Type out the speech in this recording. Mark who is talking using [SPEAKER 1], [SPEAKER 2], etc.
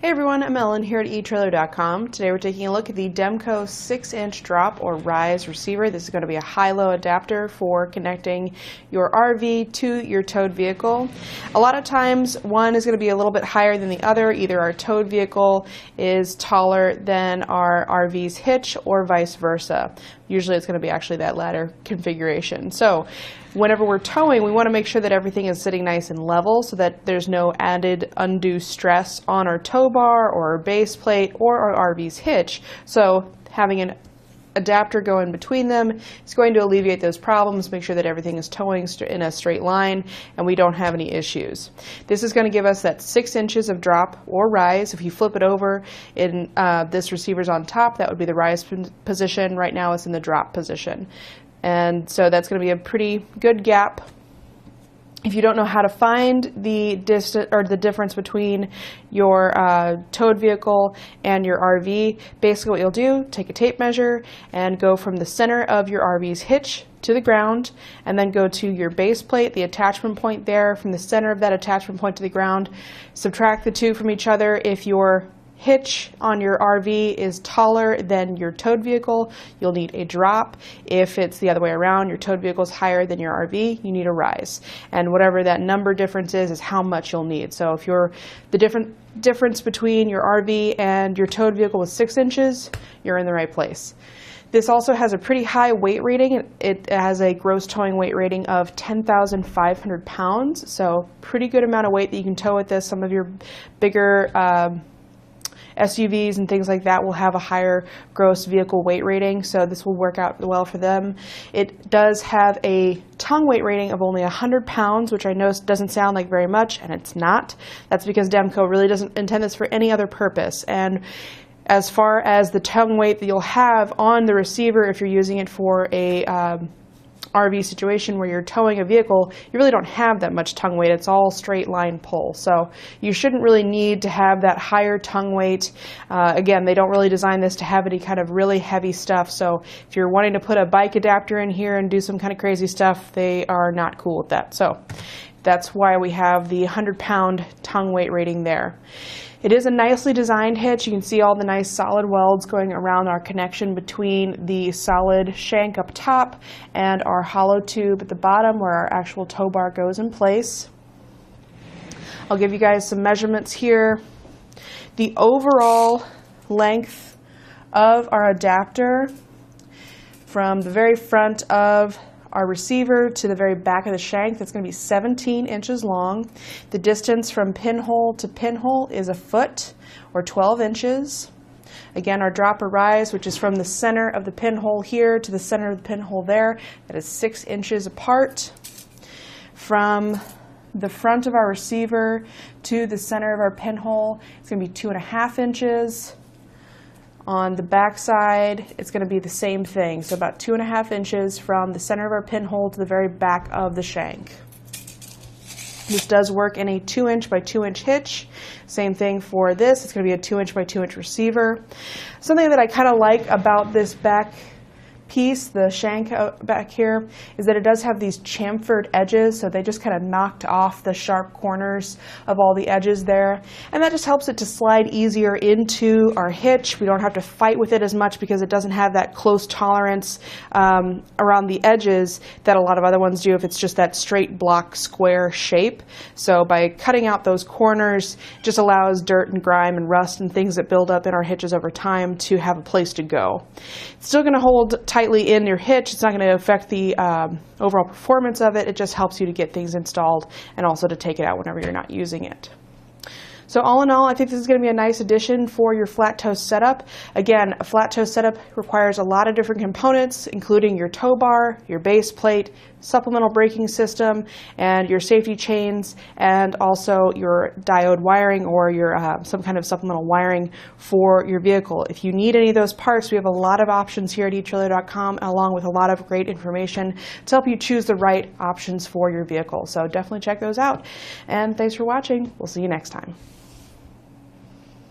[SPEAKER 1] Hey everyone, I'm Ellen here at etrailer.com. Today we're taking a look at the Demco 6-inch drop or rise receiver. This is going to be a high-low adapter for connecting your RV to your towed vehicle. A lot of times one is going to be a little bit higher than the other. Either our towed vehicle is taller than our RV's hitch or vice versa. Usually it's going to be actually that latter configuration. So whenever we're towing, we want to make sure that everything is sitting nice and level so that there's no added undue stress on our tow bar or our base plate or our RV's hitch. So having an adapter go in between them is going to alleviate those problems, make sure that everything is towing in a straight line and we don't have any issues. This is going to give us that 6 inches of drop or rise. If you flip it over, in this receiver's on top, that would be the rise position. Right now it's in the drop position. And so that's going to be a pretty good gap. If you don't know how to find the distance or the difference between your towed vehicle and your RV, basically what you'll do, take a tape measure and go from the center of your RV's hitch to the ground, and then go to your base plate, the attachment point there, from the center of that attachment point to the ground. Subtract the two from each other. If your hitch on your RV is taller than your towed vehicle, you'll need a drop. If it's the other way around, your towed vehicle is higher than your RV, you need a rise. And whatever that number difference is how much you'll need. So if the difference between your RV and your towed vehicle was 6 inches, you're in the right place. This also has a pretty high weight rating. It has a gross towing weight rating of 10,500 pounds. So pretty good amount of weight that you can tow with this. Some of your bigger SUVs and things like that will have a higher gross vehicle weight rating, so this will work out well for them. It does have a tongue weight rating of only 100 pounds, which I know doesn't sound like very much, and it's not. That's because Demco really doesn't intend this for any other purpose. And as far as the tongue weight that you'll have on the receiver, if you're using it for a RV situation where you're towing a vehicle, you really don't have that much tongue weight. It's all straight line pull. So you shouldn't really need to have that higher tongue weight. Again, they don't really design this to have any kind of really heavy stuff. So if you're wanting to put a bike adapter in here and do some kind of crazy stuff, they are not cool with that. So that's why we have the 100-pound tongue weight rating there. It is a nicely designed hitch. You can see all the nice solid welds going around our connection between the solid shank up top and our hollow tube at the bottom where our actual tow bar goes in place. I'll give you guys some measurements here. The overall length of our adapter from the very front of our receiver to the very back of the shank, that's going to be 17 inches long. The distance from pinhole to pinhole is a foot or 12 inches. Again, our drop or rise, which is from the center of the pinhole here to the center of the pinhole there, that is 6 inches apart. From the front of our receiver to the center of our pinhole, it's going to be 2.5 inches. On the back side, it's going to be the same thing, so about 2.5 inches from the center of our pinhole to the very back of the shank. This does work in a 2-inch by 2-inch hitch. Same thing for this. It's going to be a 2-inch by 2-inch receiver. Something that I kind of like about this back piece, the shank back here, is that it does have these chamfered edges, so they just kind of knocked off the sharp corners of all the edges there, and that just helps it to slide easier into our hitch. We don't have to fight with it as much because it doesn't have that close tolerance around the edges that a lot of other ones do if it's just that straight block square shape. So by cutting out those corners, it just allows dirt and grime and rust and things that build up in our hitches over time to have a place to go. It's still going to hold tightly in your hitch. It's not going to affect the overall performance of it. It just helps you to get things installed and also to take it out whenever you're not using it. So all in all, I think this is going to be a nice addition for your flat tow setup. Again, a flat tow setup requires a lot of different components, including your tow bar, your base plate, supplemental braking system, and your safety chains, and also your diode wiring or your some kind of supplemental wiring for your vehicle. If you need any of those parts, we have a lot of options here at etrailer.com, along with a lot of great information to help you choose the right options for your vehicle. So definitely check those out. And thanks for watching. We'll see you next time.